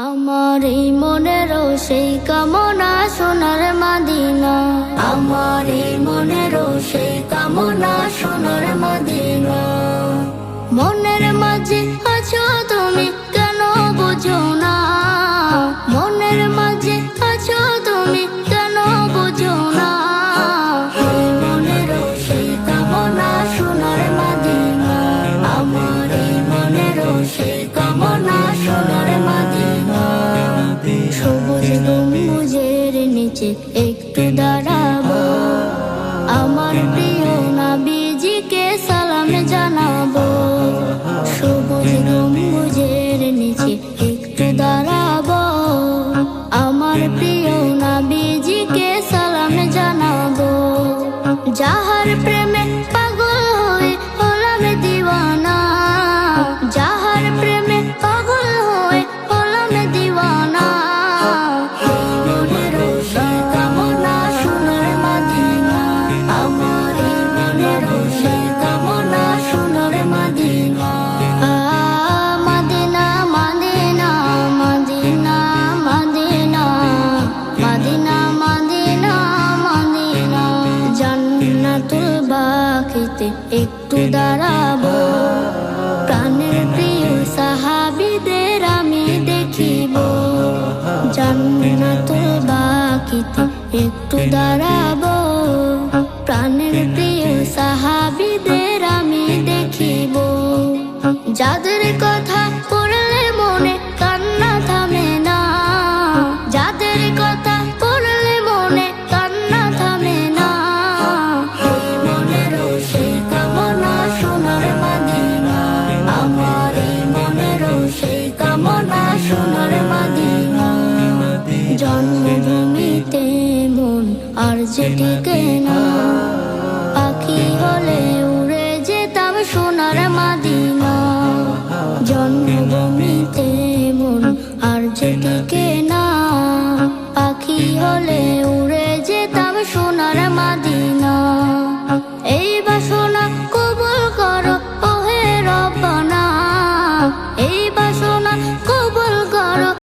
আমার এই মনেরও সেই কামনা সোনার মদিনা, আমার এই মনেরও সেই কামনা সোনার মদিনা। মনের মাঝে আছো তুমি কেন বুঝো না, মনের মাঝে আছো তুমি কেন বুঝো না। এই মনেরও সেই কামনা সোনার মদিনা, আমার এই মনেরও সেই কামনা সোনার মদিনা। সবুজ গম্বুজের নিচে একটু দাঁড়াবো, আমার প্রিয় নবীজিকে সালাম জানাবো। সবুজ গম্বুজের নিচে একটু দাঁড়াবো, আমার প্রিয় নবীজিকে সালাম জানাবো। যাহার প্রেমে পাগল হয়ে হলাম দিওয়ানা, যাহার প্রেমে পাগল হয়ে হলাম দিওয়ানা। এই মনেরও সেই কামনা সোনার মদিনা, আমার এই মনেরও সেই কামনা সোনার মদিনা। মদিনা মদিনা মদিনা মদিনা মদিনা মদিনা মদিনা। জান্নাতুল বাকিতে একটু দাঁড়াবো, প্রাণের প্রিয় সাহাবীদের আমি দেখিব। জান্নাতুল বাকিতে একটু দাঁড়াবো, প্রাণের প্রিয় সাহাবীদের আমি দেখিব। যাদের কথা পড়লে মনে কান্না থামে না, যাদের কথা পড়লে মনে কান্না থামে না। এই মনেরও সেই কামনা সোনার মদিনা, আমার এই মনেরও সেই কামনা সোনার মদিনা। জন্মভূমিতে মন আর যে টিকে না, পাখি হলে উড়ে যেতাম সোনার মদিনা। জন্মভূমিতে মন আর যে টিকে না, পাখি হলে উড়ে যেতাম সোনার মদিনা।